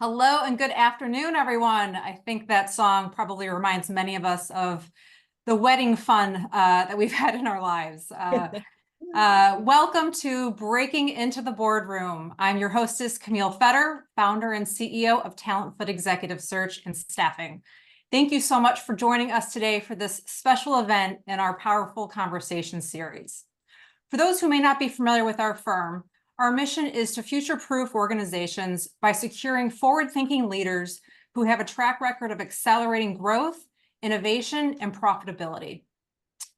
Hello and good afternoon, everyone. I think that song probably reminds many of us of the wedding fun that we've had in our lives. Welcome to Breaking into the Boardroom. I'm your hostess, Camille Fetter, founder and CEO of Talent Fit Executive Search and Staffing. Thank you so much for joining us today for this special event in our Powerful Conversation series. For those who may not be familiar with our firm, our mission is to future-proof organizations by securing forward-thinking leaders who have a track record of accelerating growth, innovation, and profitability.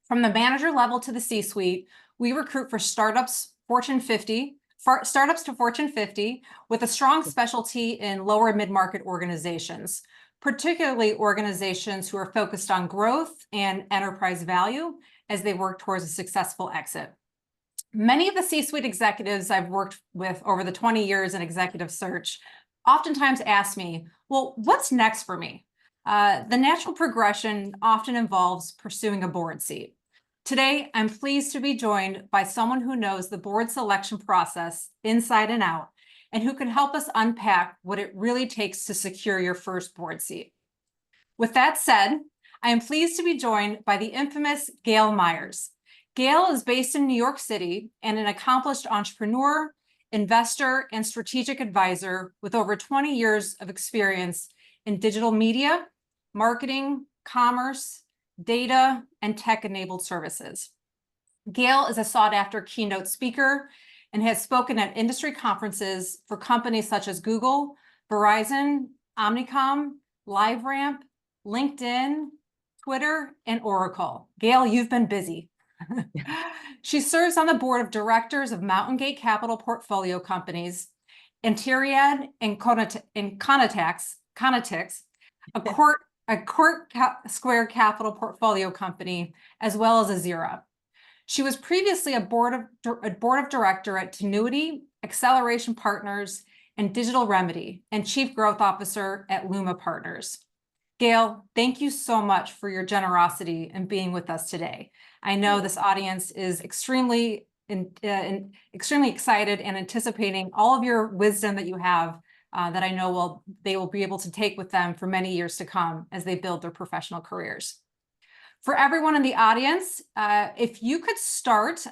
From the manager level to the C-suite, we recruit for startups to Fortune 50 with a strong specialty in lower mid-market organizations, particularly organizations who are focused on growth and enterprise value as they work towards a successful exit. Many of the C-suite executives I've worked with over the 20 years in executive search oftentimes ask me, well, what's next for me? The natural progression often involves pursuing a board seat. Today, I'm pleased to be joined by someone who knows the board selection process inside and out, and who can help us unpack what it really takes to secure your first board seat. With that said, I am pleased to be joined by the infamous Gayle Meyers. Gayle is based in New York City and an accomplished entrepreneur, investor, and strategic advisor with over 20 years of experience in digital media, marketing, commerce, data, and tech-enabled services. Gayle is a sought-after keynote speaker and has spoken at industry conferences for companies such as Google, Verizon, Omnicom, LiveRamp, LinkedIn, Twitter, and Oracle. Gayle, you've been busy. She serves on the board of directors of Mountain Gate Capital portfolio companies, Antiriad and Conatix, a Court Square Capital portfolio company, as well as Azira. She was previously a board of director at Tenuity, Acceleration Partners, and Digital Remedy, and chief growth officer at Luma Partners. Gayle, thank you so much for your generosity in being with us today. I know this audience is extremely excited and anticipating all of your wisdom that you have that I know they will be able to take with them for many years to come as they build their professional careers. For everyone in the audience, if you could start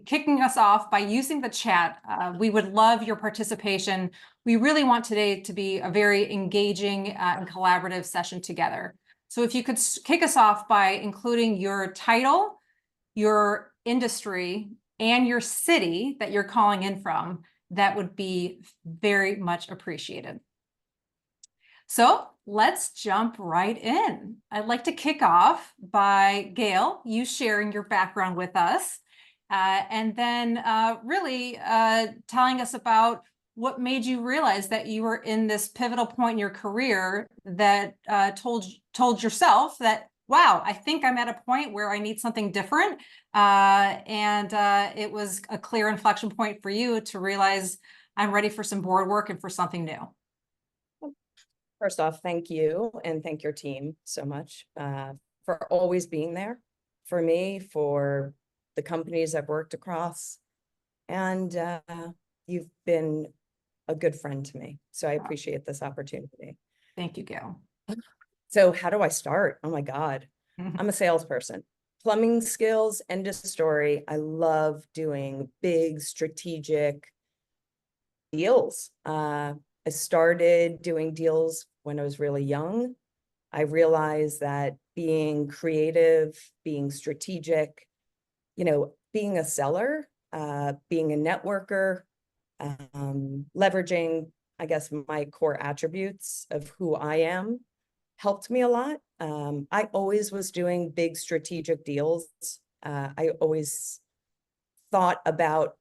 kicking us off by using the chat, we would love your participation. We really want today to be a very engaging and collaborative session together. So if you could kick us off by including your title, your industry, and your city that you're calling in from, that would be very much appreciated. So let's jump right in. I'd like to kick off by Gayle, you sharing your background with us, and then really telling us about what made you realize that you were in this pivotal point in your career that told yourself that, wow, I think I'm at a point where I need something different. And it was a clear inflection point for you to realize I'm ready for some board work and for something new. First off, thank you, and thank your team so much for always being there for me, for the companies I've worked across, and you've been a good friend to me. So I appreciate this opportunity. Thank you, Gayle. So how do I start? Oh my God. I'm a salesperson. Plumbing skills, end of story. I love doing big strategic deals. I started doing deals when I was really young. I realized that being creative, being strategic, being a seller, being a networker, leveraging, I guess, my core attributes of who I am helped me a lot. I always was doing big strategic deals. I always thought about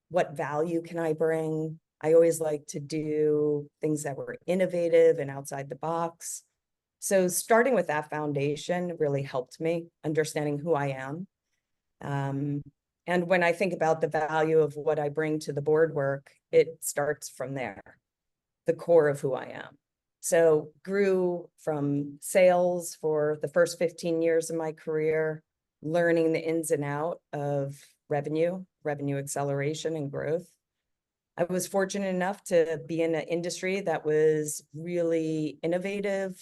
what value can I bring. I always liked to do things that were innovative and outside the box. So starting with that foundation really helped me understanding who I am. And when I think about the value of what I bring to the board work, it starts from there, the core of who I am. So grew from sales for the first 15 years of my career, learning the ins and outs of revenue acceleration and growth. I was fortunate enough to be in an industry that was really innovative,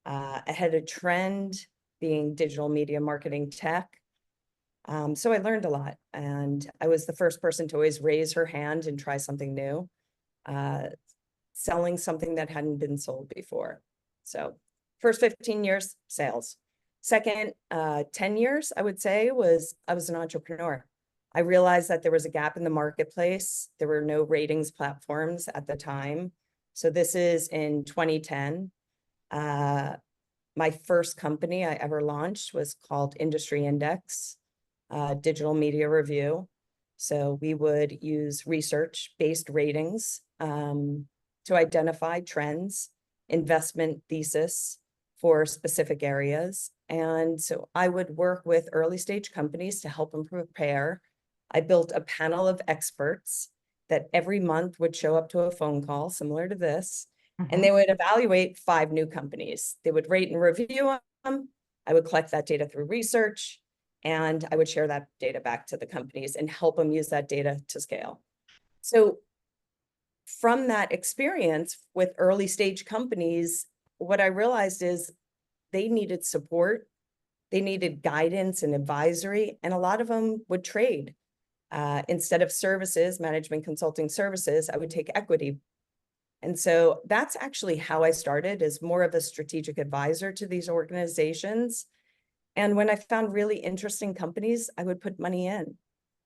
ahead of trend, being digital media marketing tech. So I learned a lot, and I was the first person to always raise her hand and try something new, selling something that hadn't been sold before. So first 15 years, sales. Second, 10 years, I would say, I was an entrepreneur. I realized that there was a gap in the marketplace. There were no ratings platforms at the time. So this is in 2010. My first company I ever launched was called Industry Index, digital media review. So we would use research-based ratings to identify trends, investment thesis for specific areas. And so I would work with early stage companies to help them prepare. I built a panel of experts that every month would show up to a phone call similar to this, and they would evaluate 5 new companies. They would rate and review them. I would collect that data through research, and I would share that data back to the companies and help them use that data to scale. So from that experience with early stage companies, what I realized is they needed support, they needed guidance and advisory, and a lot of them would trade. Instead of services, management consulting services, I would take equity. And so that's actually how I started, as more of a strategic advisor to these organizations. And when I found really interesting companies, I would put money in.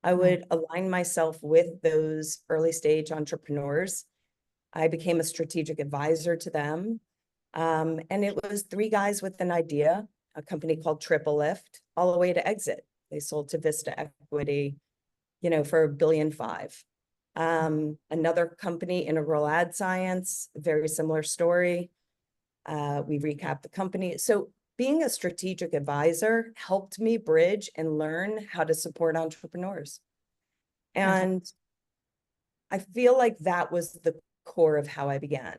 I would align myself with those early stage entrepreneurs. I became a strategic advisor to them. And it was 3 guys with an idea, a company called Triple Lift, all the way to exit. They sold to Vista Equity, for $1.5 billion. Another company, Integral Ad Science, very similar story. We recapped the company. So being a strategic advisor helped me bridge and learn how to support entrepreneurs. And I feel like that was the core of how I began.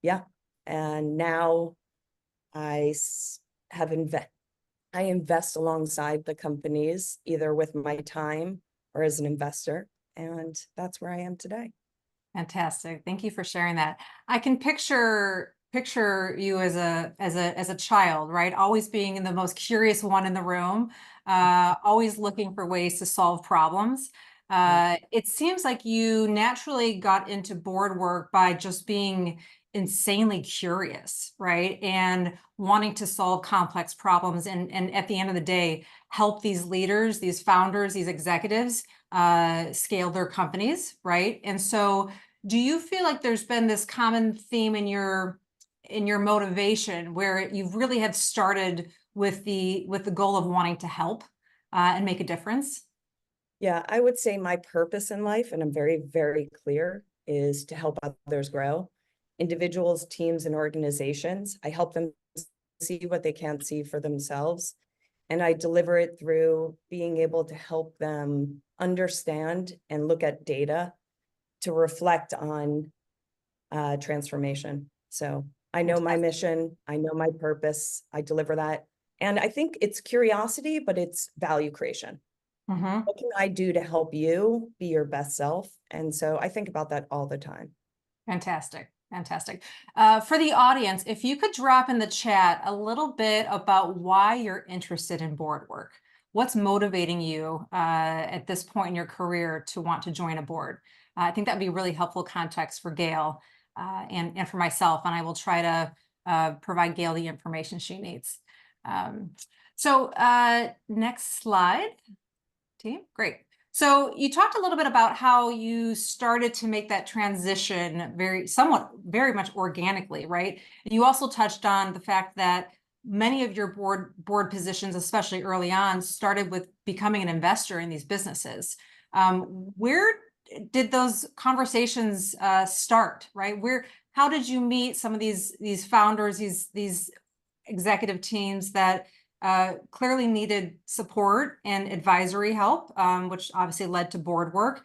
Yeah. And now I invest alongside the companies, either with my time or as an investor. And that's where I am today. Fantastic. Thank you for sharing that. I can picture you as a child, right? Always being the most curious one in the room, always looking for ways to solve problems. It seems like you naturally got into board work by just being insanely curious, right? And wanting to solve complex problems, and at the end of the day, help these leaders, these founders, these executives scale their companies, right? And so do you feel like there's been this common theme in your motivation where you really have started with the goal of wanting to help and make a difference? Yeah, I would say my purpose in life, and I'm very, very clear, is to help others grow. Individuals, teams, and organizations. I help them see what they can't see for themselves. And I deliver it through being able to help them understand and look at data to reflect on transformation. So I know my mission, I know my purpose, I deliver that. And I think it's curiosity, but it's value creation. What can I do to help you be your best self? And so I think about that all the time. Fantastic. Fantastic. For the audience, if you could drop in the chat a little bit about why you're interested in board work. What's motivating you at this point in your career to want to join a board? I think that'd be really helpful context for Gayle and for myself, and I will try to provide Gayle the information she needs. So next slide, team. Great. So you talked a little bit about how you started to make that transition very much organically, right? You also touched on the fact that many of your board positions, especially early on, started with becoming an investor in these businesses. Where did those conversations start, right? How did you meet some of these founders, these executive teams that clearly needed support and advisory help, which obviously led to board work?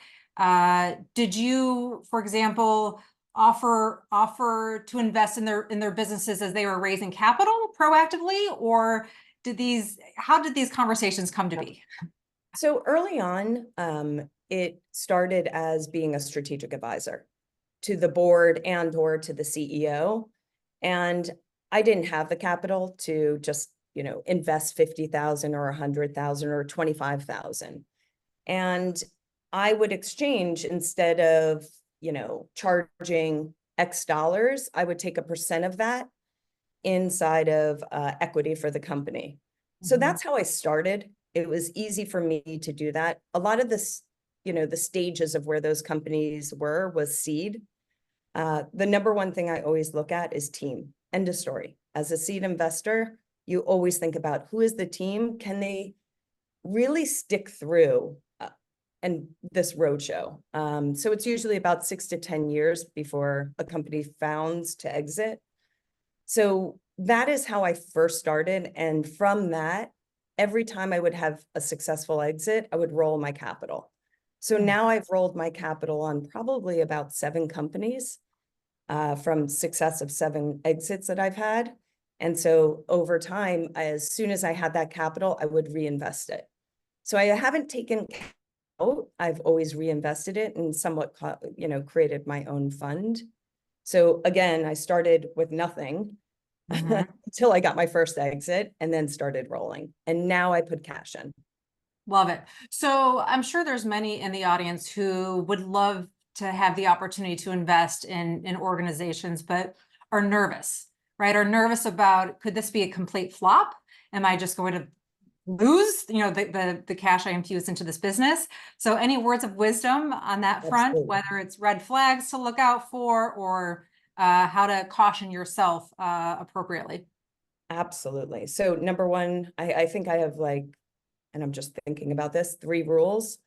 Did you, for example, offer to invest in their businesses as they were raising capital proactively, or how did these conversations come to be? So early on, it started as being a strategic advisor to the board and or to the CEO. And I didn't have the capital to just, invest 50,000 or 100,000 or 25,000. And I would exchange instead of, charging X dollars, I would take a percent of that inside of equity for the company. So Mhm. that's how I started. It was easy for me to do that. A lot of this, the stages of where those companies were was seed. The number one thing I always look at is team. End of story. As a seed investor, you always think about who is the team? Can they really stick through and this roadshow? So it's usually about 6 to 10 years before a company founds to exit. So that is how I first started. And from that, every time I would have a successful exit, I would roll my capital. So Mm. now I've rolled my capital on probably about 7 companies from success of 7 exits that I've had. And so over time, as soon as I had that capital, I would reinvest it. So I haven't taken out, I've always reinvested it and somewhat, created my own fund. So again, I started with nothing Mhm. until I got my first exit and then started rolling. And now I put cash in. Love it. So I'm sure there's many in the audience who would love to have the opportunity to invest in organizations, but are nervous, right? Are nervous about, could this be a complete flop? Am I just going to lose, the cash I infused into this business? So any words of wisdom on that front, Absolutely. whether it's red flags to look out for or how to caution yourself appropriately? Absolutely. So number one, I think I have and I'm just thinking about this, 3 rules.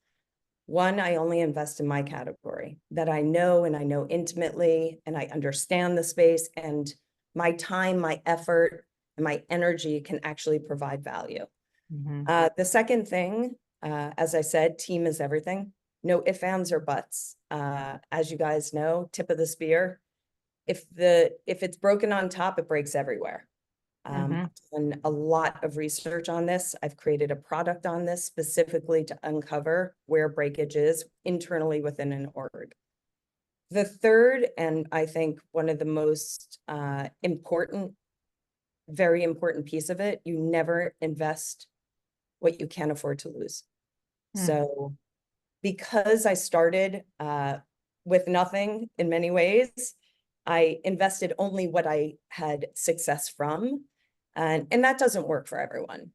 One, I only invest in my category that I know and I know intimately and I understand the space and my time, my effort, and my energy can actually provide value. Mhm. The second thing, as I said, team is everything. No ifs, ands, or buts. As you guys know, tip of the spear. If it's broken on top, it breaks everywhere. Mhm. I've done a lot of research on this. I've created a product on this specifically to uncover where breakage is internally within an org. The third, and I think one of the most important, very important piece of it, you never invest what you can't afford to lose. Mm. So because I started with nothing in many ways, I invested only what I had success from. And that doesn't work for everyone.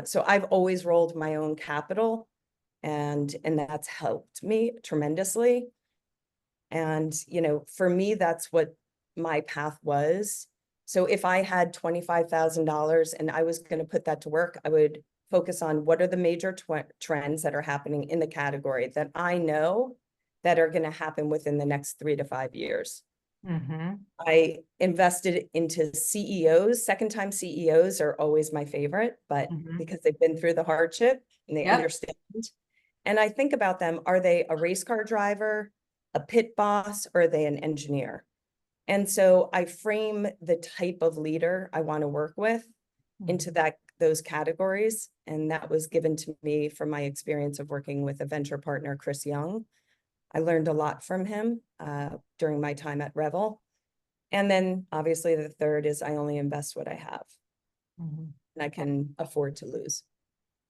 So I've always rolled my own capital and that's helped me tremendously. And, for me, that's what my path was. So if I had $25,000 and I was going to put that to work, I would focus on what are the major trends that are happening in the category that I know that are going to happen within the next 3 to 5 years. Mhm. I invested into CEOs. Second time CEOs are always my favorite, but Mhm. because they've been through the hardship and they Yep. understand. And I think about them, are they a race car driver, a pit boss, or are they an engineer? And so I frame the type of leader I want to work with into those categories. And that was given to me from my experience of working with a venture partner, Chris Young. I learned a lot from him during my time at Revel. And then obviously the third is I only invest what I have Mhm. and I can afford to lose.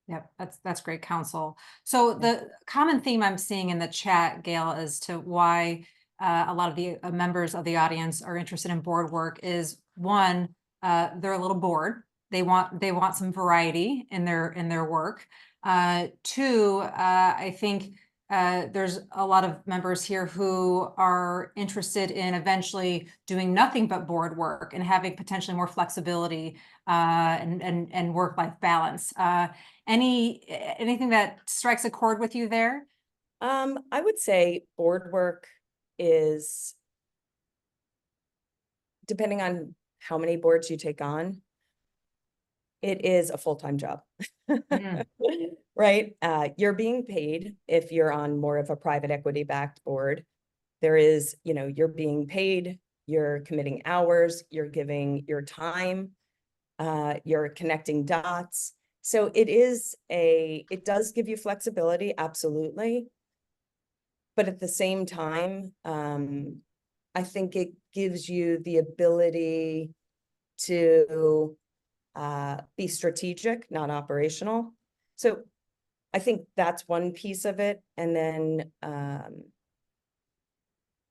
Yep, that's great counsel. So Yeah. the common theme I'm seeing in the chat, Gail, as to why a lot of the members of the audience are interested in board work is one, they're a little bored. They want some variety in their work. Two, I think there's a lot of members here who are interested in eventually doing nothing but board work and having potentially more flexibility and work-life balance. Anything that strikes a chord with you there? I would say board work is, depending on how many boards you take on, it is a full-time job. Mm. Right? You're being paid if you're on more of a private equity backed board. There is, you're being paid, you're committing hours, you're giving your time, you're connecting dots. So it does give you flexibility, absolutely. But at the same time, I think it gives you the ability to be strategic, not operational. So I think that's one piece of it. And then a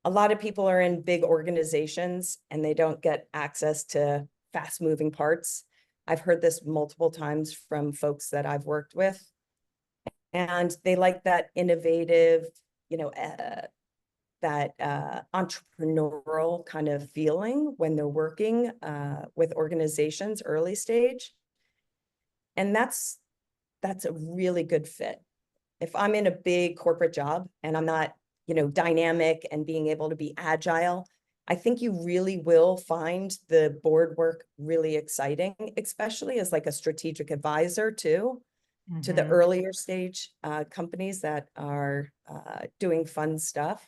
lot of people are in big organizations and they don't get access to fast moving parts. I've heard this multiple times from folks that I've worked with, and they like that innovative, that entrepreneurial kind of feeling when they're working with organizations early stage. And that's a really good fit. If I'm in a big corporate job and I'm not, dynamic and being able to be agile, I think you really will find the board work really exciting, especially as like a strategic advisor too, to the earlier stage companies that are doing fun stuff.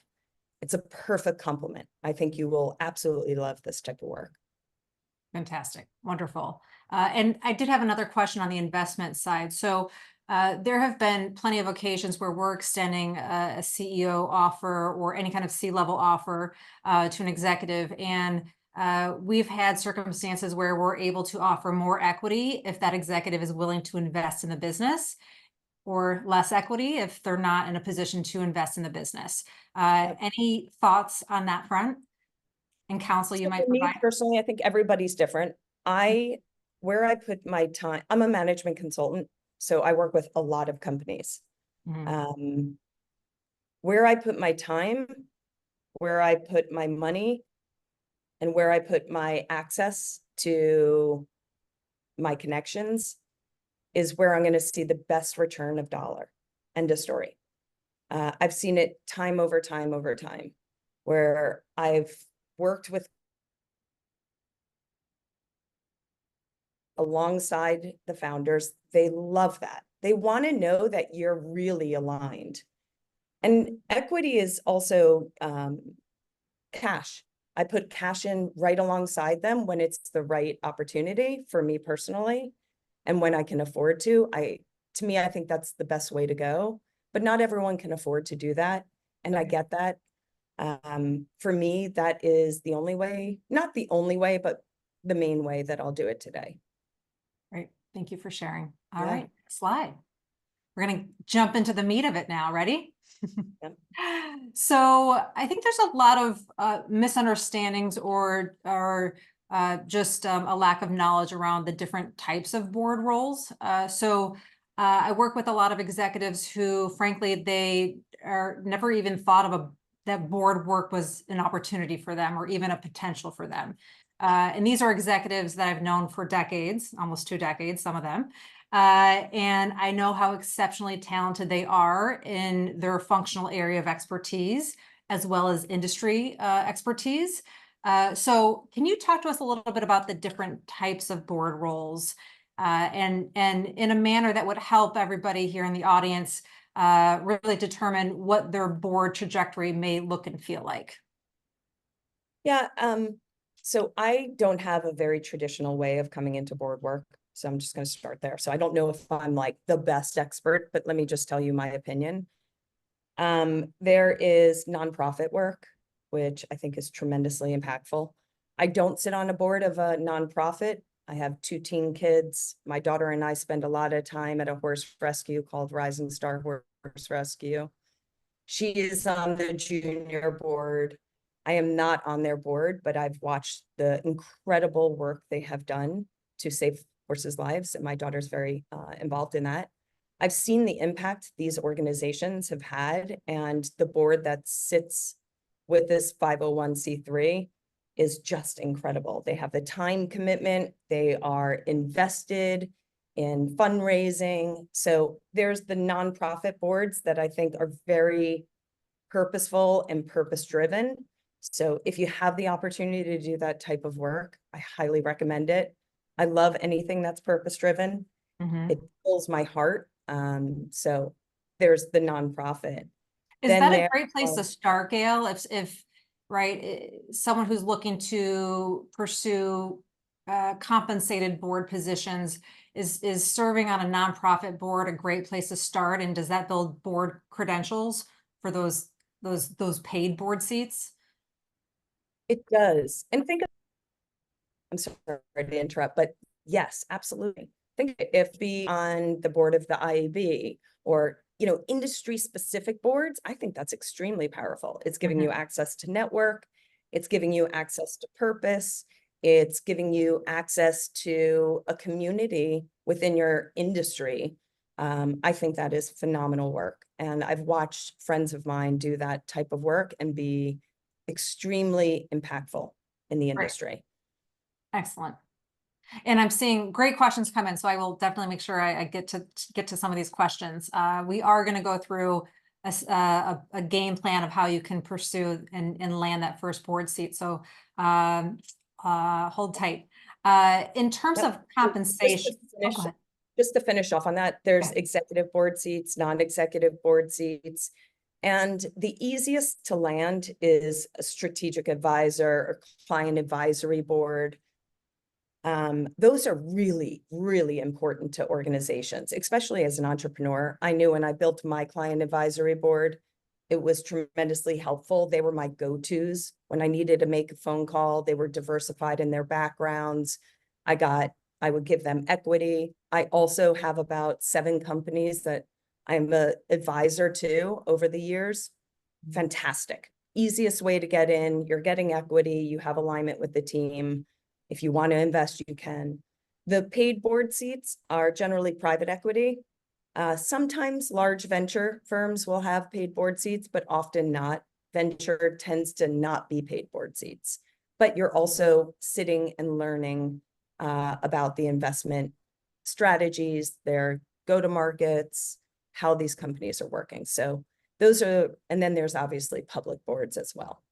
It's a perfect complement. I think you will absolutely love this type of work. Fantastic. Wonderful. And I did have another question on the investment side. So there have been plenty of occasions where we're extending a CEO offer or any kind of C-level offer to an executive. And we've had circumstances where we're able to offer more equity if that executive is willing to invest in the business, or less equity if they're not in a position to invest in the business. Any thoughts on that front and counsel you might provide? Me personally, I think everybody's different. Where I put my time, I'm a management consultant, so I work with a lot of companies. Where I put my time, where I put my money, and where I put my access to my connections is where I'm going to see the best return of dollar. End of story. I've seen it time over time over time, where I've worked with alongside the founders. They love that. They want to know that you're really aligned. And equity is also cash. I put cash in right alongside them when it's the right opportunity for me personally, and when I can afford to. To me, I think that's the best way to go. But not everyone can afford to do that, and I get that. For me, that is the only way, not the only way, but the main way that I'll do it today. Great. Thank you for sharing. All right, slide. We're going to jump into the meat of it now. Ready? So I think there's a lot of misunderstandings or just a lack of knowledge around the different types of board roles. I work with a lot of executives who, frankly, they are never even thought of that board work was an opportunity for them or even a potential for them. And these are executives that I've known for decades, almost 2 decades, some of them. And I know how exceptionally talented they are in their functional area of expertise, as well as industry expertise. So can you talk to us a little bit about the different types of board roles and in a manner that would help everybody here in the audience really determine what their board trajectory may look and feel like? Yeah, so I don't have a very traditional way of coming into board work. So I'm just going to start there. So I don't know if I'm like the best expert, but let me just tell you my opinion. There is nonprofit work, which I think is tremendously impactful. I don't sit on a board of a nonprofit. I have 2 teen kids. My daughter and I spend a lot of time at a horse rescue called Rising Star Horse Rescue. She is on the junior board. I am not on their board, but I've watched the incredible work they have done to save horses' lives, and my daughter's very involved in that. I've seen the impact these organizations have had, and the board that sits with this 501c3 is just incredible. They have the time commitment, they are invested in fundraising. So there's the nonprofit boards that I think are very purposeful and purpose-driven. So if you have the opportunity to do that type of work, I highly recommend it. I love anything that's purpose-driven. It fills my heart. So there's the nonprofit. Is that a great place to start, Gayle? If right, someone who's looking to pursue compensated board positions, is serving on a nonprofit board a great place to start? And does that build board credentials for those paid board seats? It does. And think of, I'm sorry to interrupt, but yes, absolutely. Think if be on the board of the IAB or, industry specific boards, I think that's extremely powerful. It's giving you access to network. It's giving you access to purpose. It's giving you access to a community within your industry. I think that is phenomenal work. And I've watched friends of mine do that type of work and be extremely impactful in the industry. Excellent. And I'm seeing great questions come in, so I will definitely make sure I get to some of these questions. We are going to go through a game plan of how you can pursue and land that first board seat. So hold tight. In terms of compensation, just to finish off on that, there's executive board seats, non-executive board seats. And the easiest to land is a strategic advisor or client advisory board. Those are really, really important to organizations, especially as an entrepreneur. I knew when I built my client advisory board, it was tremendously helpful. They were my go-tos when I needed to make a phone call. They were diversified in their backgrounds. I would give them equity. I also have about 7 companies that I'm an advisor to over the years. Fantastic. Easiest way to get in. You're getting equity. You have alignment with the team. If you want to invest, you can. The paid board seats are generally private equity. Sometimes large venture firms will have paid board seats, but often not. Venture tends to not be paid board seats. But you're also sitting and learning about the investment strategies, their go-to-markets, how these companies are working. So those are, and then there's obviously public boards as well.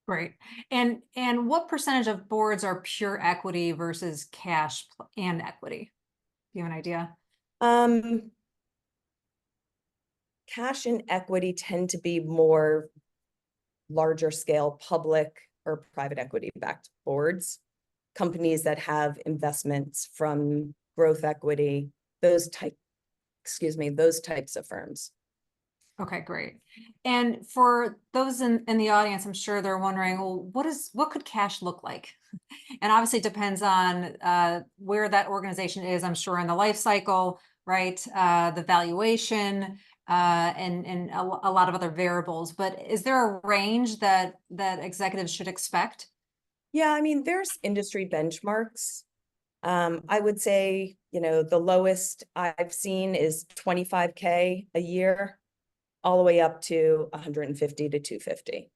Great. And what percentage of boards are pure equity versus cash and equity? Do you have an idea? Cash and equity tend to be more larger scale public or private equity backed boards. Companies that have investments from growth equity, those types of firms. Okay, great. And for those in the audience, I'm sure they're wondering, well, what could cash look like? And obviously it depends on where that organization is, I'm sure, in the life cycle, right? The valuation, and a lot of other variables. But is there a range that executives should expect? Yeah, I mean, there's industry benchmarks. I would say, the lowest I've seen is 25K a year, all the way up to 150 to 250.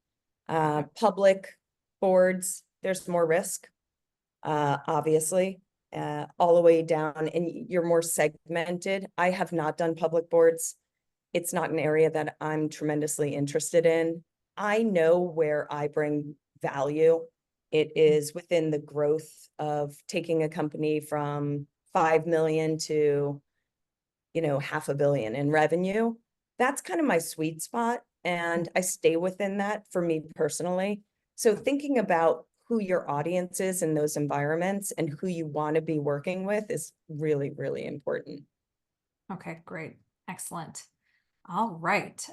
Public boards, there's more risk, obviously, all the way down, and you're more segmented. I have not done public boards. It's not an area that I'm tremendously interested in. I know where I bring value. It is within the growth of taking a company from 5 million to, $500 million in revenue. That's kind of my sweet spot. And I stay within that for me personally. So thinking about who your audience is in those environments and who you want to be working with is really, really important. Okay, great. Excellent. All right.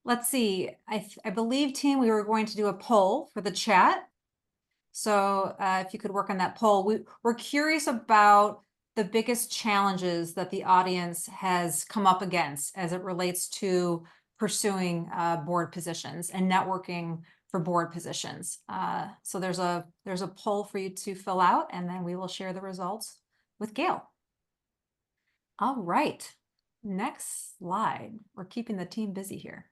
Let's see. I believe, team, we were going to do a poll for the chat. So if you could work on that poll, we're curious about the biggest challenges that the audience has come up against as it relates to pursuing board positions and networking for board positions. So there's a poll for you to fill out, and then we will share the results with Gayle. All right. Next slide. We're keeping the team busy here.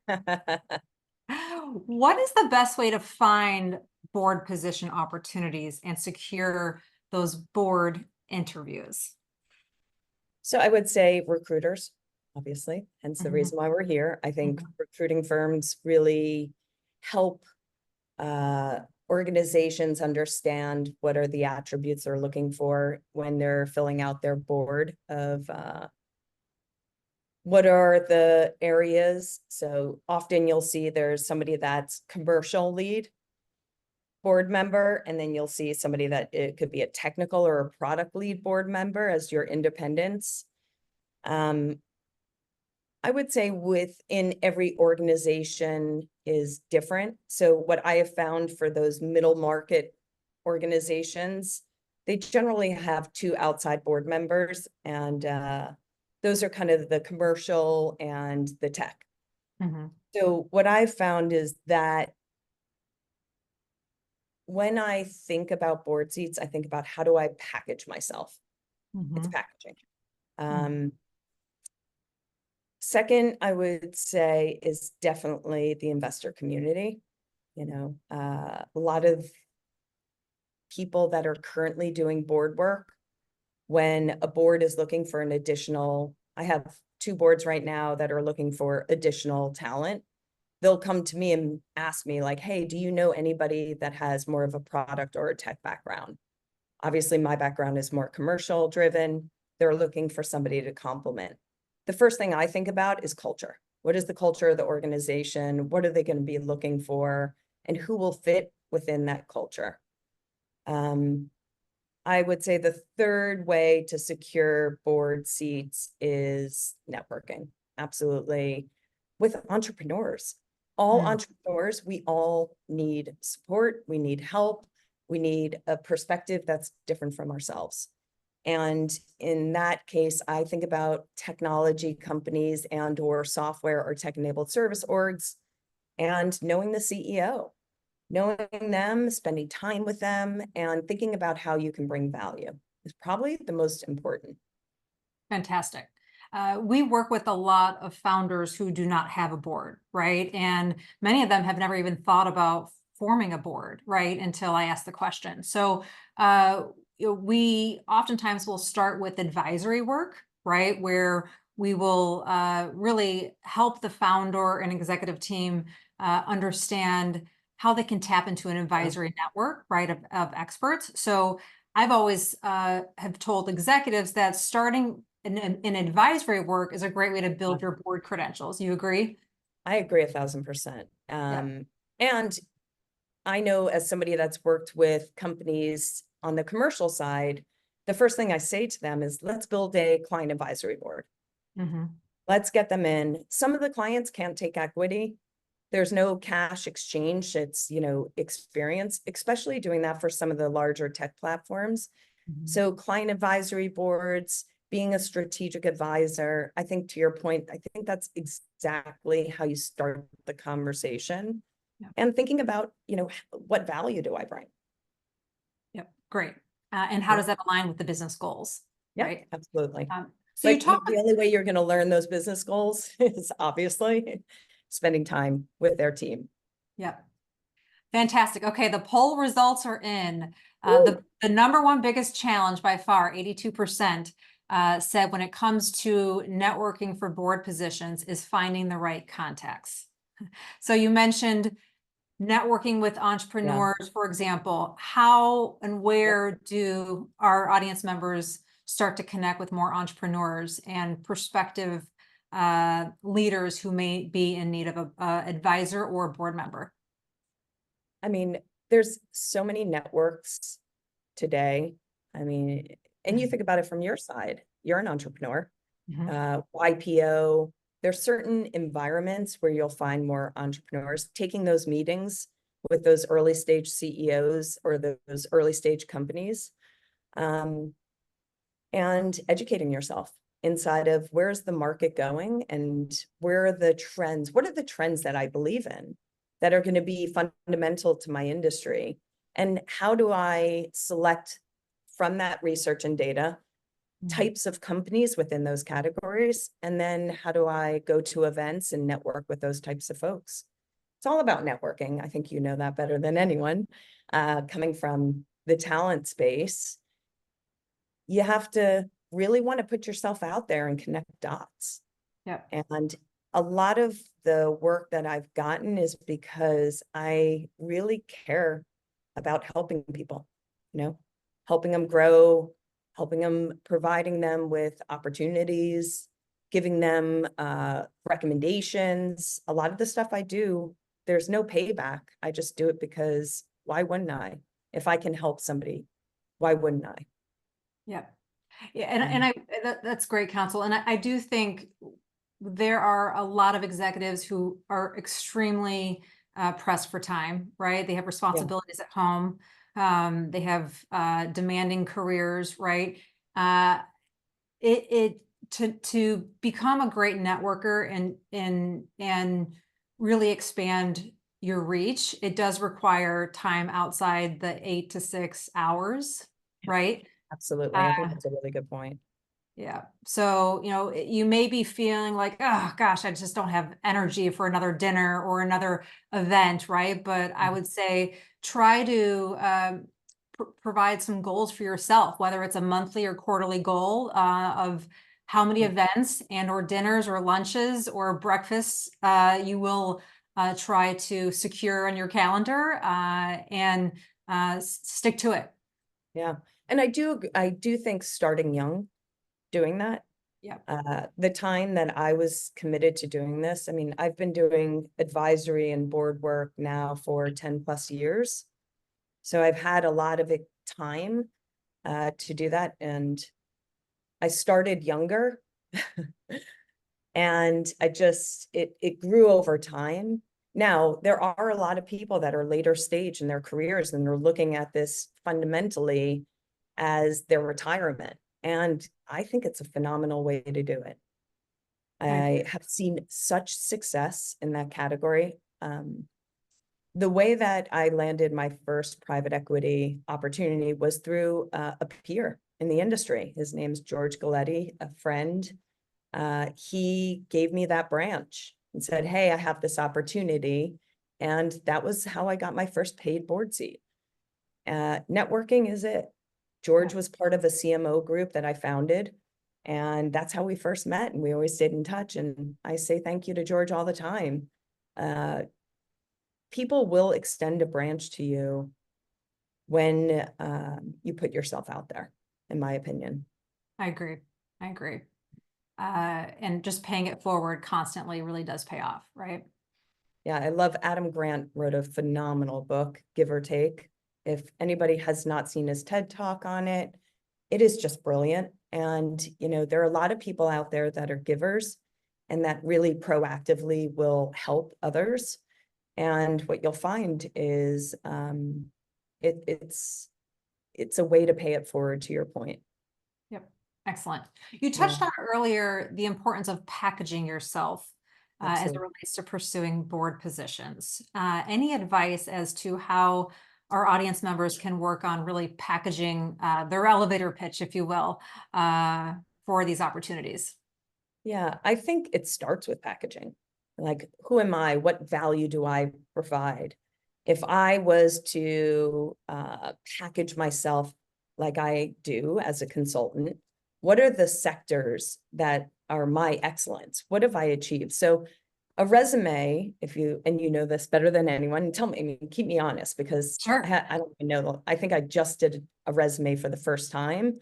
What is the best way to find board position opportunities and secure those board interviews? So I would say recruiters, obviously, hence the reason why we're here. I think recruiting firms really help organizations understand what are the attributes they're looking for when they're filling out their board of what are the areas. So often you'll see there's somebody that's commercial lead board member, and then you'll see somebody that it could be a technical or a product lead board member as your independents. I would say within every organization is different. So what I have found for those middle market organizations, they generally have 2 outside board members, and those are kind of the commercial and the tech. Mhm. So what I've found is that when I think about board seats, I think about how do I package myself? It's Mhm. packaging. Mhm. Second, I would say is definitely the investor community. A lot of people that are currently doing board work, when a board is looking for an additional, I have 2 boards right now that are looking for additional talent. They'll come to me and ask me like, hey, do you know anybody that has more of a product or a tech background? Obviously, my background is more commercial driven. They're looking for somebody to complement. The first thing I think about is culture. What is the culture of the organization? What are they going to be looking for? And who will fit within that culture? I would say the third way to secure board seats is networking. Absolutely. With entrepreneurs. All Mm. entrepreneurs, we all need support. We need help. We need a perspective that's different from ourselves. And in that case, I think about technology companies and or software or tech-enabled service orgs, and knowing the CEO, knowing them, spending time with them, and thinking about how you can bring value is probably the most important. Fantastic. We work with a lot of founders who do not have a board, right? And many of them have never even thought about forming a board, right? Until I asked the question. So we oftentimes will start with advisory work, right? Where we will really help the founder and executive team understand how they can tap into an advisory network, right, of experts. So I've always have told executives that starting in advisory work is a great way to build your board credentials. You agree? I agree 1,000%. Yeah. And I know as somebody that's worked with companies on the commercial side, the first thing I say to them is let's build a client advisory board. Mm-hmm. Let's get them in. Some of the clients can't take equity. There's no cash exchange. It's, experience, especially doing that for some of the larger tech platforms. Mm-hmm. So client advisory boards, being a strategic advisor, I think to your point, I think that's exactly how you start the conversation. Yeah. And thinking about, what value do I bring? Yep. Great. And how does that align with the business goals? Yeah, Right. absolutely. So you But talk. the only way you're going to learn those business goals is obviously spending time with their team. Yeah. Fantastic. Okay, the poll results are in. Woo! The number one biggest challenge by far, 82%, said when it comes to networking for board positions is finding the right contacts. So you mentioned networking with entrepreneurs, for example. How and where do our audience members start to connect with more entrepreneurs and prospective leaders who may be in need of a advisor or a board member? I mean, there's so many networks today. I mean, and you think about it from your side, you're an entrepreneur, Mhm. YPO, there's certain environments where you'll find more entrepreneurs taking those meetings with those early stage CEOs or those early stage companies, and educating yourself inside of where's the market going and where are the trends? What are the trends that I believe in that are going to be fundamental to my industry? And how do I select from that research and data types of companies within those categories? And then how do I go to events and network with those types of folks? It's all about networking. I think you know that better than anyone. Coming from the talent space, you have to really want to put yourself out there and connect dots. Yeah. And a lot of the work that I've gotten is because I really care about helping people, helping them grow, helping them, providing them with opportunities, giving them recommendations. A lot of the stuff I do, there's no payback. I just do it because Why wouldn't I? If I can help somebody, why wouldn't I? Yeah. Yeah, and that's great counsel. And I do think there are a lot of executives who are extremely pressed for time, right? They have responsibilities at home. They have demanding careers, right? To become a great networker and really expand your reach, it does require time outside the 8 to 6 hours, right? Absolutely. I think that's a really good point. Yeah. So, you may be feeling like, oh gosh, I just don't have energy for another dinner or another event, right? But I would say try to provide some goals for yourself, whether it's a monthly or quarterly goal of how many events and or dinners or lunches or breakfasts you will try to secure on your calendar and stick to it. Yeah. And I do think starting young, doing that, Yeah. the time that I was committed to doing this, I mean, I've been doing advisory and board work now for 10 plus years. So I've had a lot of time to do that. And I started younger and it grew over time. Now, there are a lot of people that are later stage in their careers and they're looking at this fundamentally as their retirement. And I think it's a phenomenal way to do it. I have seen such success in that category. The way that I landed my first private equity opportunity was through a peer in the industry. His name's George Galletti, a friend. He gave me that branch and said, hey, I have this opportunity. And that was how I got my first paid board seat. Networking is it. George was part of a CMO group that I founded. And that's how we first met. And we always stayed in touch. And I say thank you to George all the time. People will extend a branch to you when you put yourself out there, in my opinion. I agree. I agree. And just paying it forward constantly really does pay off, right? Yeah, I love Adam Grant wrote a phenomenal book, Give or Take. If anybody has not seen his TED Talk on it, it is just brilliant. And, there are a lot of people out there that are givers and that really proactively will help others. And what you'll find is it's a way to pay it forward, to your point. Yep. Excellent. You Yeah, touched on earlier the importance of packaging yourself as it absolutely. relates to pursuing board positions. Any advice as to how our audience members can work on really packaging their elevator pitch, if you will, for these opportunities? Yeah, I think it starts with packaging. Like, who am I? What value do I provide? If I was to package myself like I do as a consultant, what are the sectors that are my excellence? What have I achieved? So a resume, and you know this better than anyone, tell me, I mean, keep me honest, because Sure. I don't even know. I think I just did a resume for the first time.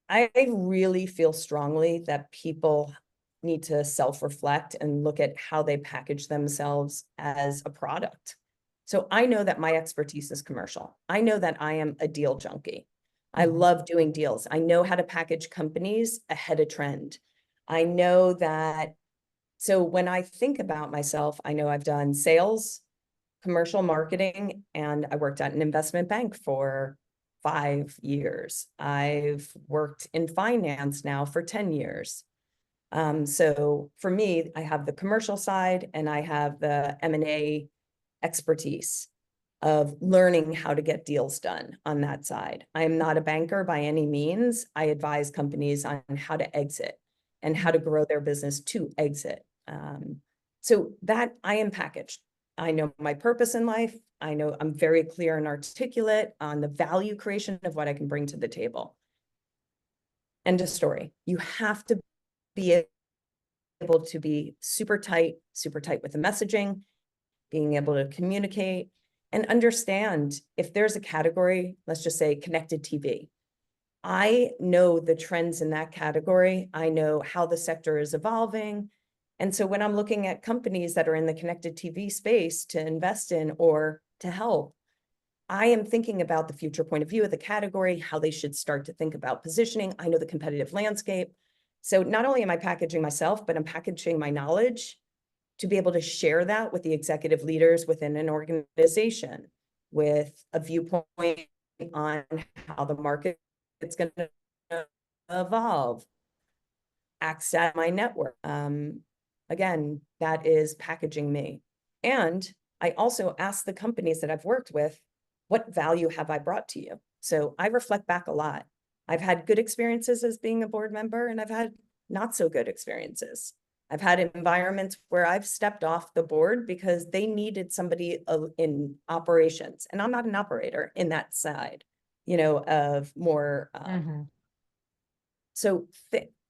I really feel strongly that people need to self-reflect and look at how they package themselves as a product. So I know that my expertise is commercial. I know that I am a deal junkie. I love doing deals. I know how to package companies ahead of trend. I know that. So when I think about myself, I know I've done sales, commercial marketing, and I worked at an investment bank for 5 years. I've worked in finance now for 10 years. So for me, I have the commercial side and I have the M&A expertise of learning how to get deals done on that side. I am not a banker by any means. I advise companies on how to exit and how to grow their business to exit. So that I am packaged. I know my purpose in life. I know I'm very clear and articulate on the value creation of what I can bring to the table. End of story. You have to be able to be super tight with the messaging, being able to communicate and understand if there's a category, let's just say connected TV. I know the trends in that category. I know how the sector is evolving. And so when I'm looking at companies that are in the connected TV space to invest in or to help, I am thinking about the future point of view of the category, how they should start to think about positioning. I know the competitive landscape. So not only am I packaging myself, but I'm packaging my knowledge to be able to share that with the executive leaders within an organization with a viewpoint on how the market is going to evolve, access my network. Again, that is packaging me. And I also ask the companies that I've worked with, what value have I brought to you? So I reflect back a lot. I've had good experiences as being a board member, and I've had not so good experiences. I've had environments where I've stepped off the board because they needed somebody in operations, and I'm not an operator in that side, of more. So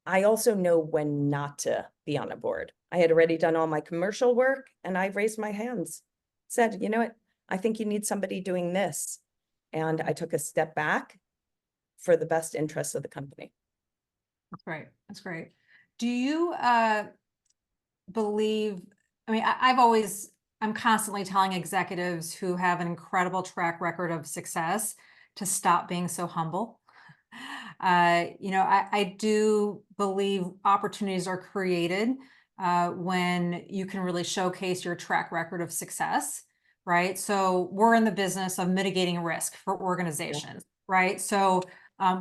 I also know when not to be on a board. I had already done all my commercial work, and I raised my hands, said, you know what, I think you need somebody doing this. And I took a step back for the best interests of the company. That's great. That's great. Do you believe, I mean, I'm constantly telling executives who have an incredible track record of success to stop being so humble. I do believe opportunities are created when you can really showcase your track record of success, right? So we're in the business of mitigating risk for organizations, right? So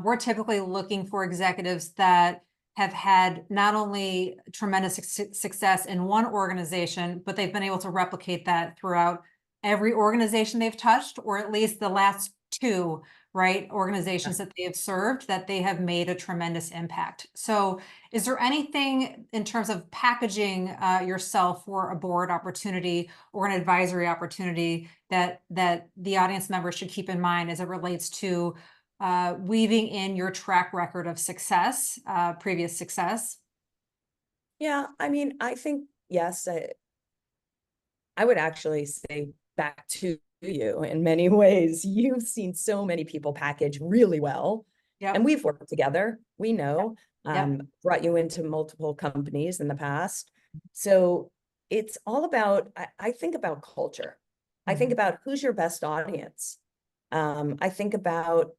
we're typically looking for executives that have had not only tremendous success in one organization, but they've been able to replicate that throughout every organization they've touched, or at least the last two, right, organizations that they have served, that they have made a tremendous impact. So is there anything in terms of packaging yourself for a board opportunity or an advisory opportunity that the audience members should keep in mind as it relates to weaving in your track record of success, previous success? Yeah, I mean, I think, yes, I would actually say back to you in many ways. You've seen so many people package really well, and we've worked together. We know, brought you into multiple companies in the past. So it's all about, I think about culture. I think about who's your best audience. I think about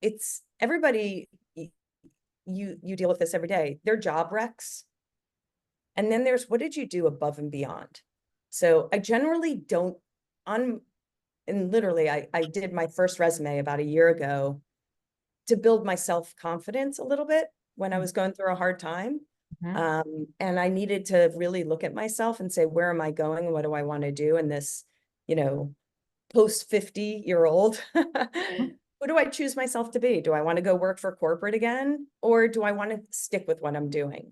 it's everybody, you deal with this every day. They're job recs. And then there's, what did you do above and beyond? So I generally don't, and literally I did my first resume about a year ago to build my self-confidence a little bit when I was going through a hard time. And I needed to really look at myself and say, where am I going? What do I want to do in this, post 50-year-old? Who do I choose myself to be? Do I want to go work for corporate again? Or do I want to stick with what I'm doing?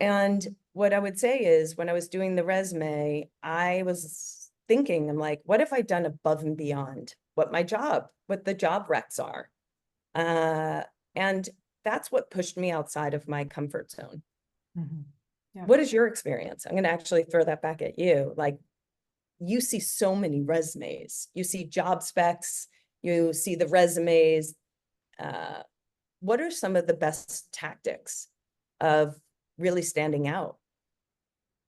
And what I would say is, when I was doing the resume, I was thinking, I'm like, what if I'd done above and beyond what the job recs are? And that's what pushed me outside of my comfort zone. What is your experience? I'm going to actually throw that back at you. Like, you see so many resumes, you see job specs, you see the resumes. What are some of the best tactics of really standing out?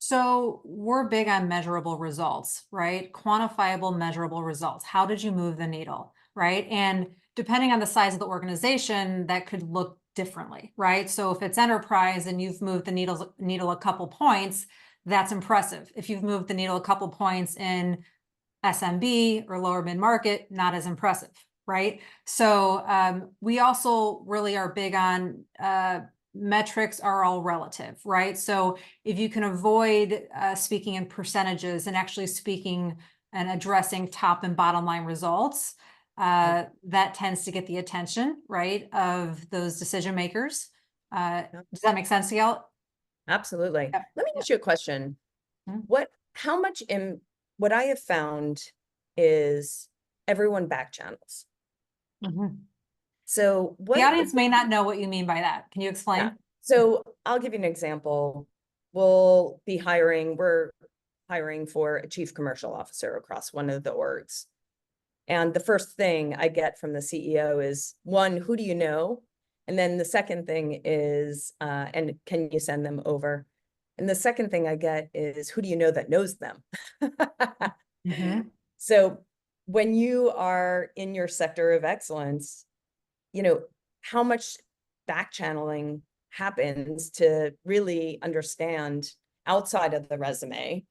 So we're big on measurable results, right? Quantifiable, measurable results. How did you move the needle, right? And depending on the size of the organization, that could look differently, right? So if it's enterprise and you've moved the needle a couple points, that's impressive. If you've moved the needle a couple points in SMB or lower mid-market, not as impressive, right? So we also really are big on metrics are all relative, right? So if you can avoid speaking in percentages and actually speaking and addressing top and bottom line results, that tends to get the attention, right, of those decision makers. Does that make sense to y'all? Absolutely. Let me ask you a question. What I have found is everyone back channels. So the audience may not know what you mean by that. Can you explain? Yeah. So I'll give you an example. We're hiring for a chief commercial officer across one of the orgs. And the first thing I get from the CEO is, one, who do you know? And then the second thing is, and can you send them over? And the second thing I get is, who do you know that knows them? So when you are in your sector of excellence, you know, how much back channeling happens to really understand outside of the resume,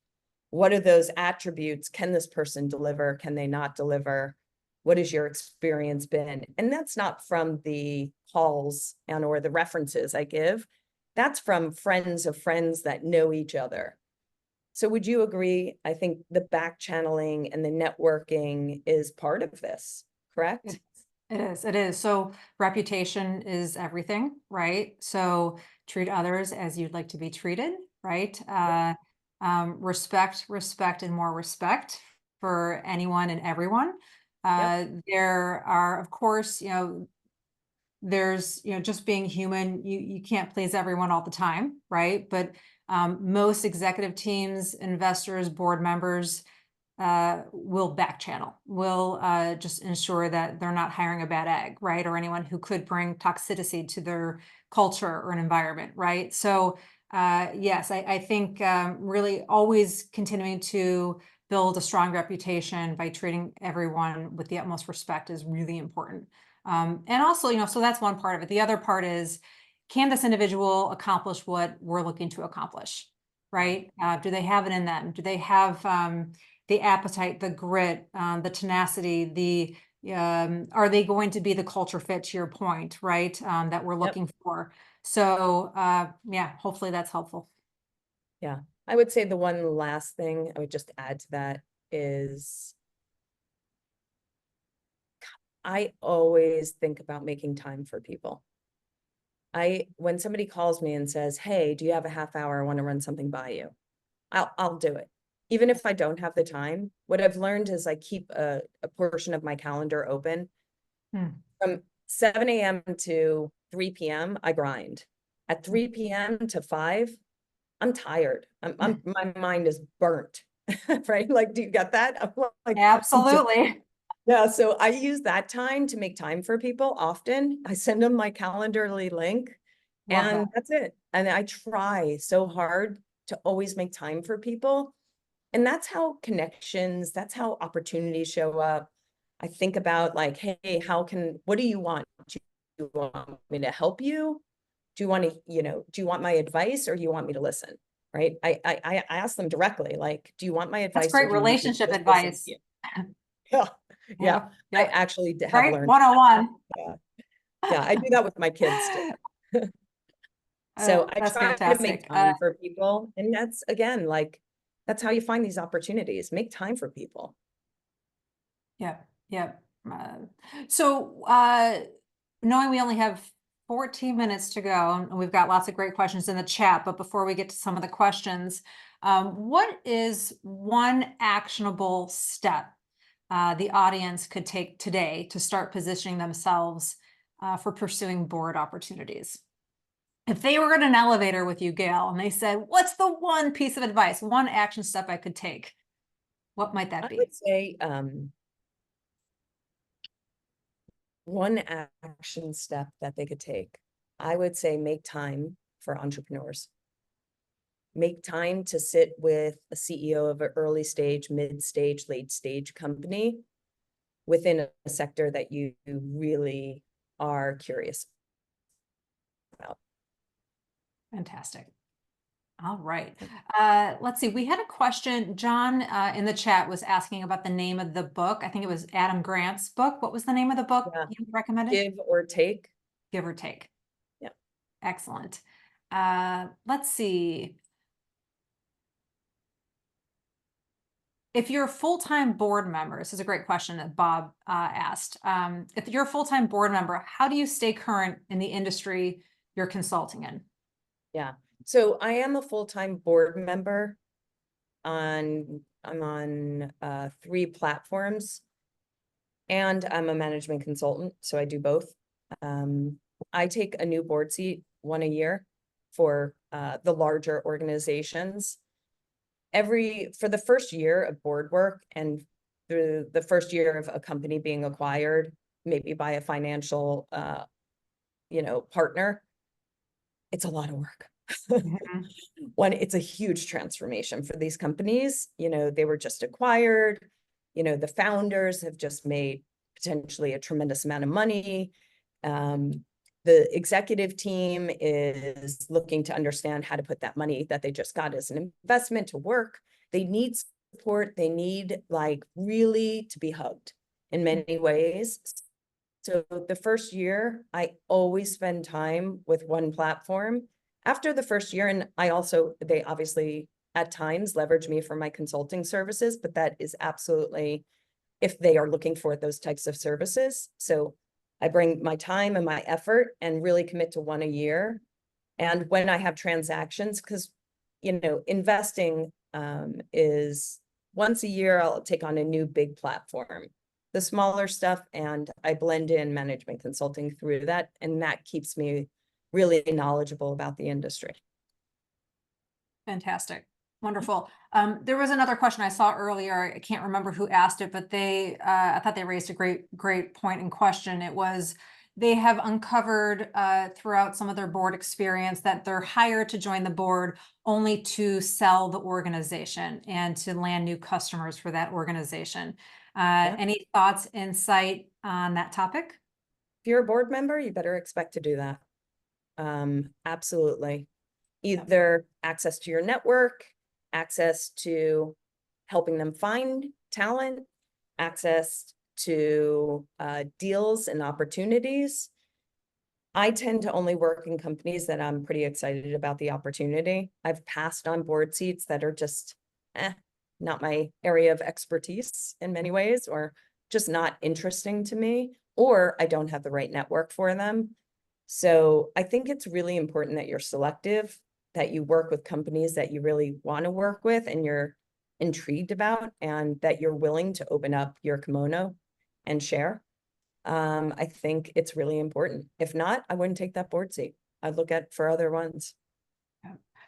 what are those attributes? Can this person deliver? Can they not deliver? What has your experience been? And that's not from the calls and or the references I give. That's from friends of friends that know each other. So would you agree? I think the back channeling and the networking is part of this, correct? It is. So reputation is everything, right? So treat others as you'd like to be treated, right? Respect, and more respect for anyone and everyone. There are, of course, there's, just being human, you can't please everyone all the time, right? But most executive teams, investors, board members, will back channel, will just ensure that they're not hiring a bad egg, right? Or anyone who could bring toxicity to their culture or an environment, right? So yes, I think really always continuing to build a strong reputation by treating everyone with the utmost respect is really important. And also, so that's one part of it. The other part is, can this individual accomplish what we're looking to accomplish, right? Do they have it in them? Do they have the appetite, the grit, the tenacity, are they going to be the culture fit, to your point, right? That we're looking for. So yeah, hopefully that's helpful. Yeah, I would say the one last thing I would just add to that is I always think about making time for people. When somebody calls me and says, hey, do you have a half hour? I want to run something by you. I'll do it. Even if I don't have the time, what I've learned is I keep a portion of my calendar open. From 7 a.m. to 3 p.m., I grind. At 3 p.m. to 5, I'm tired. My mind is burnt, right? Like, do you get that? I'm like, absolutely. Yeah, so I use that time to make time for people often. I send them my Calendarly link, and that's it. And I try so hard to always make time for people. And that's how connections, that's how opportunities show up. I think about like, hey, what do you want? Do you want me to help you? Do you want to, do you want my advice, or do you want me to listen? Right? I ask them directly, like, do you want my advice? That's great relationship advice. Yeah. I actually have learned 101. Yeah, I do that with my kids too. So I that's try to make fantastic. time for people. And that's, again, like, that's how you find these opportunities. Make time for people. Yeah. So knowing we only have 14 minutes to go, and we've got lots of great questions in the chat, but before we get to some of the questions, what is one actionable step the audience could take today to start positioning themselves for pursuing board opportunities? If they were in an elevator with you, Gayle, and they said, what's the one piece of advice, one action step I could take? What might that be? I would say one action step that they could take. I would say make time for entrepreneurs. Make time to sit with a CEO of an early stage, mid stage, late stage company within a sector that you really are curious about. Fantastic. All right. Let's see. We had a question. John in the chat was asking about the name of the book. I think it was Adam Grant's book. What was the name of the book you recommended? Give or Take. Give or Take. Yeah. Excellent. Let's see. If you're a full-time board member, this is a great question that Bob asked. If you're a full-time board member, how do you stay current in the industry you're consulting in? Yeah. So I am a full-time board member I'm on 3 platforms, and I'm a management consultant, so I do both. I take a new board seat, 1 a year, for the larger organizations. For the first year of board work and through the first year of a company being acquired, maybe by a financial partner, it's a lot of work. Mhm. One, it's a huge transformation for these companies. They were just acquired. The founders have just made potentially a tremendous amount of money. The executive team is looking to understand how to put that money that they just got as an investment to work. They need support. They need really to be hugged in many ways. So the first year, I always spend time with one platform. After the first year, and they obviously at times leverage me for my consulting services, but that is absolutely if they are looking for those types of services. So I bring my time and my effort and really commit to one a year. And when I have transactions, because, investing is once a year, I'll take on a new big platform. The smaller stuff, and I blend in management consulting through that, and that keeps me really knowledgeable about the industry. Fantastic. Wonderful. There was another question I saw earlier. I can't remember who asked it, but I thought they raised a great point in question. It was, they have uncovered throughout some of their board experience that they're hired to join the board only to sell the organization and to land new customers for that organization. Yeah. Any thoughts, insight on that topic? If you're a board member, you better expect to do that. Absolutely. Either access to your network, access to helping them find talent, access to deals and opportunities. I tend to only work in companies that I'm pretty excited about the opportunity. I've passed on board seats that are just not my area of expertise in many ways, or just not interesting to me, or I don't have the right network for them. So I think it's really important that you're selective, that you work with companies that you really want to work with and you're intrigued about, and that you're willing to open up your kimono and share. I think it's really important. If not, I wouldn't take that board seat. I'd look at for other ones.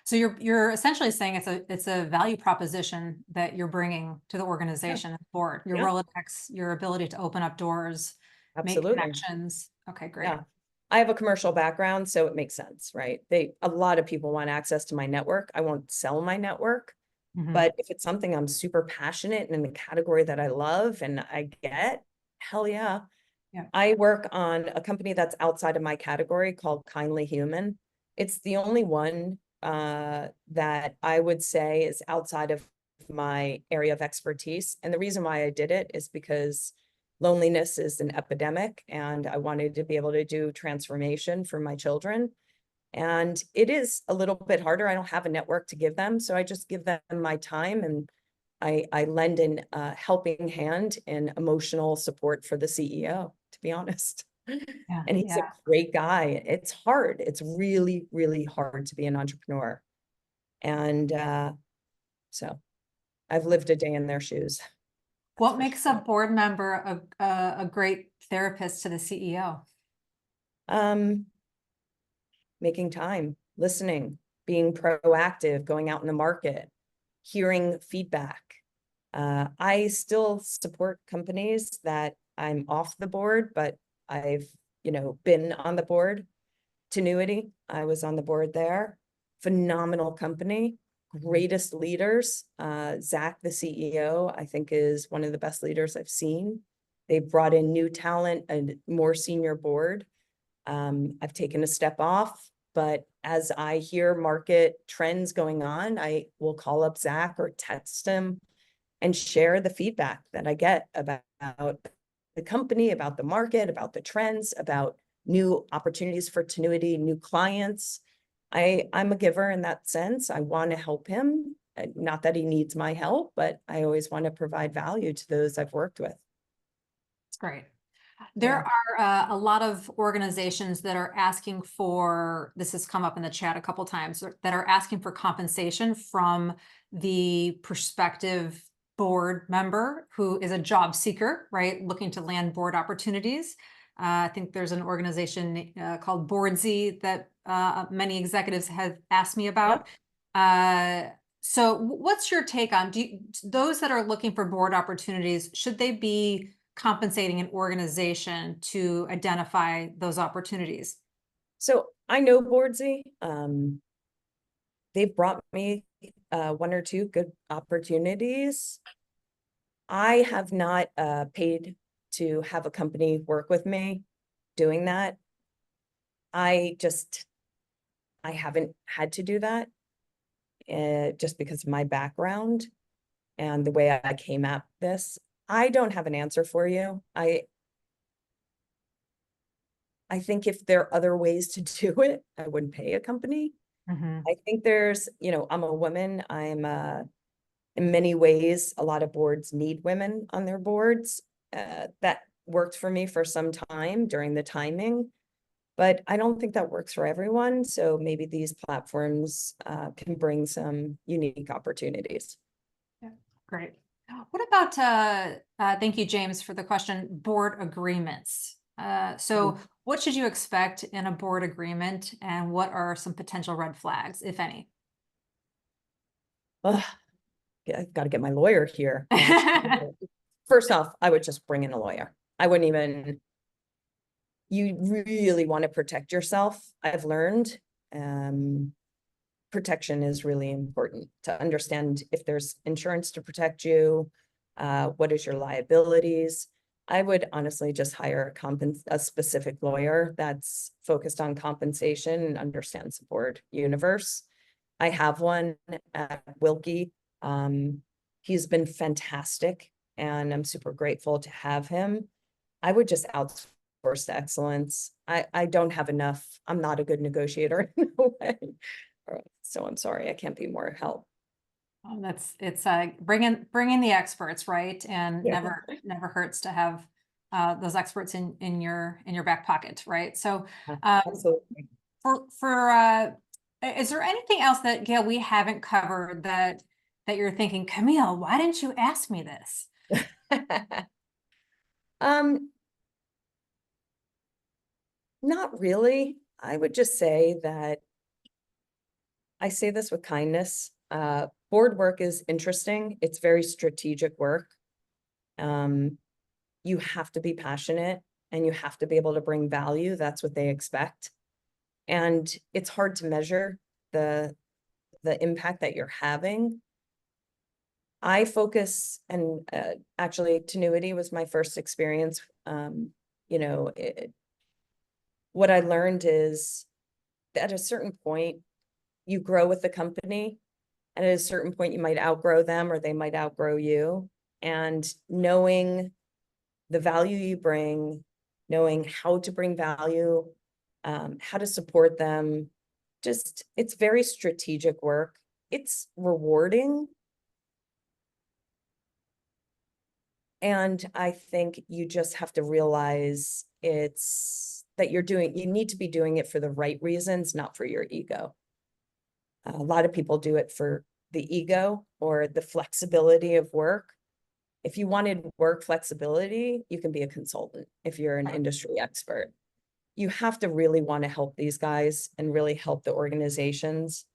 So you're essentially saying it's a value proposition that you're bringing to the organization and board, your Rolodex, your ability to open up doors, make connections. Okay, great. Yeah. I have a commercial background, so it makes sense, right? A lot of people want access to my network. I won't sell my network, but if it's something I'm super passionate and in the category that I love and I get, hell yeah. Yeah. I work on a company that's outside of my category called Kindly Human. It's the only one that I would say is outside of my area of expertise. And the reason why I did it is because loneliness is an epidemic, and I wanted to be able to do transformation for my children. And it is a little bit harder. I don't have a network to give them, so I just give them my time, and I lend a helping hand and emotional support for the CEO, to be honest. Yeah, And he's a great guy. It's hard. It's really, really hard to be an entrepreneur. And so I've lived a day in their shoes. What makes a board member a great therapist to the CEO? Making time, listening, being proactive, going out in the market, hearing feedback. I still support companies that I'm off the board, but I've, been on the board. Tenuity, I was on the board there. Phenomenal company, greatest leaders. Zach, the CEO, I think is one of the best leaders I've seen. They've brought in new talent, a more senior board. I've taken a step off, but as I hear market trends going on, I will call up Zach or text him and share the feedback that I get about the company, about the market, about the trends, about new opportunities for Tenuity, new clients. I'm a giver in that sense. I want to help him. Not that he needs my help, but I always want to provide value to those I've worked with. That's great. There are a lot of organizations that are asking for, this has come up in the chat a couple times, that are asking for compensation from the prospective board member who is a job seeker, right? Looking to land board opportunities. I think there's an organization called Boardzy that many executives have asked me about. So what's your take on, those that are looking for board opportunities, should they be compensating an organization to identify those opportunities? So I know Boardsy. They've brought me one or two good opportunities. I have not paid to have a company work with me doing that. I haven't had to do that just because of my background and the way I came at this. I don't have an answer for you. I think if there are other ways to do it, I wouldn't pay a company. Mhm. I think there's, I'm a woman. I'm in many ways, a lot of boards need women on their boards. That worked for me for some time during the timing, but I don't think that works for everyone. So maybe these platforms can bring some unique opportunities. Yeah, great. What about, thank you, James, for the question, board agreements. So what should you expect in a board agreement, and what are some potential red flags, if any? Ugh, yeah, I've got to get my lawyer here. First off, I would just bring in a lawyer. I wouldn't even, you really want to protect yourself. I've learned protection is really important to understand if there's insurance to protect you, what is your liabilities. I would honestly just hire a specific lawyer that's focused on compensation and understands the board universe. I have one at Wilkie. He's been fantastic, and I'm super grateful to have him. I would just outsource to excellence. I don't have enough. I'm not a good negotiator in a way. So I'm sorry, I can't be more help. Oh, it's bringing the experts, right? And Yeah. never hurts to have those experts in your back pocket, right? So Absolutely. is there anything else that, Gail, we haven't covered that you're thinking, Camille, why didn't you ask me this? Um, not really. I would just say that I say this with kindness. Board work is interesting. It's very strategic work. You have to be passionate and you have to be able to bring value. That's what they expect. And it's hard to measure the impact that you're having. I focus, and actually Tenuity was my first experience. What I learned is that at a certain point, you grow with the company, and at a certain point, you might outgrow them or they might outgrow you. And knowing the value you bring, knowing how to bring value, how to support them, it's very strategic work. It's rewarding. And I think you just have to realize you need to be doing it for the right reasons, not for your ego. A lot of people do it for the ego or the flexibility of work. If you wanted work flexibility, you can be a consultant if you're an industry expert. You have to really want to help these guys and really help the organizations.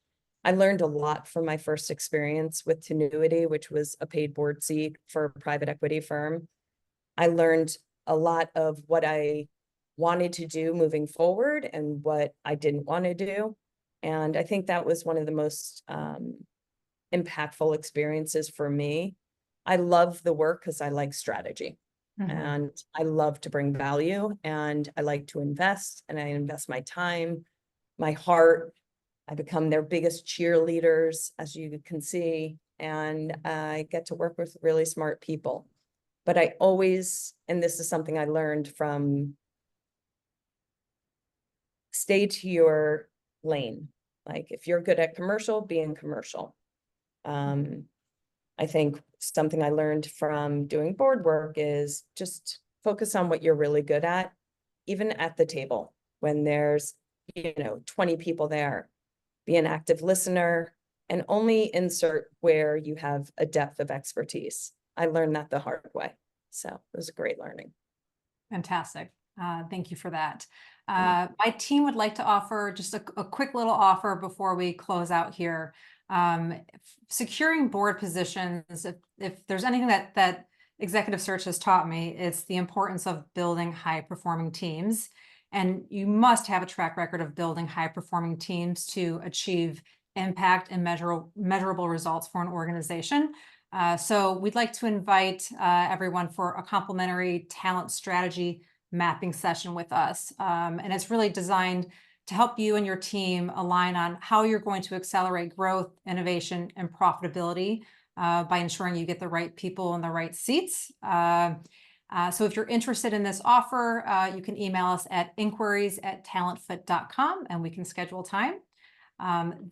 I learned a lot from my first experience with Tenuity, which was a paid board seat for a private equity firm. I learned a lot of what I wanted to do moving forward and what I didn't want to do. And I think that was one of the most impactful experiences for me. I love the work because I like strategy. And I love to bring value, and I like to invest, and I invest my time, my heart. I become their biggest cheerleaders, as you can see, and I get to work with really smart people. But I always, and this is something I learned from, stay to your lane. Like if you're good at commercial, be in commercial. I think something I learned from doing board work is just focus on what you're really good at, even at the table when there's, 20 people there. Be an active listener and only insert where you have a depth of expertise. I learned that the hard way. So it was a great learning. Fantastic. Thank you for that. My team would like to offer just a quick little offer before we close out here. Securing board positions, if there's anything that executive search has taught me, it's the importance of building high performing teams. And you must have a track record of building high-performing teams to achieve impact and measurable results for an organization. So we'd like to invite everyone for a complimentary talent strategy mapping session with us. And it's really designed to help you and your team align on how you're going to accelerate growth, innovation, and profitability by ensuring you get the right people in the right seats. So if you're interested in this offer, you can email us at inquiries@talentfit.com and we can schedule time.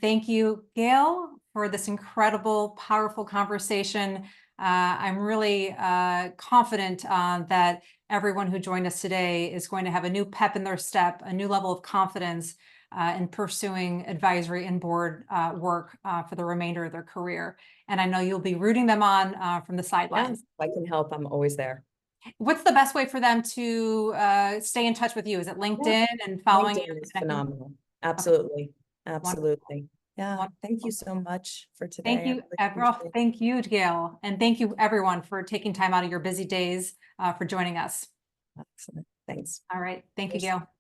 Thank you, Gayle, for this incredible, powerful conversation. I'm really confident that everyone who joined us today is going to have a new pep in their step, a new level of confidence in pursuing advisory and board work for the remainder of their career. And I know you'll be rooting them on from the sidelines. Yes, if I can help, I'm always there. What's the best way for them to stay in touch with you? Is it LinkedIn and following you? LinkedIn is phenomenal. Absolutely. Absolutely. Yeah. Wonderful. Thank you so much for today. Thank I you, really everyone. appreciate it. Thank you, Gayle. And thank you, everyone, for taking time out of your busy days for joining us. Excellent. Thanks. All right. Thank you, Cheers. Gayle.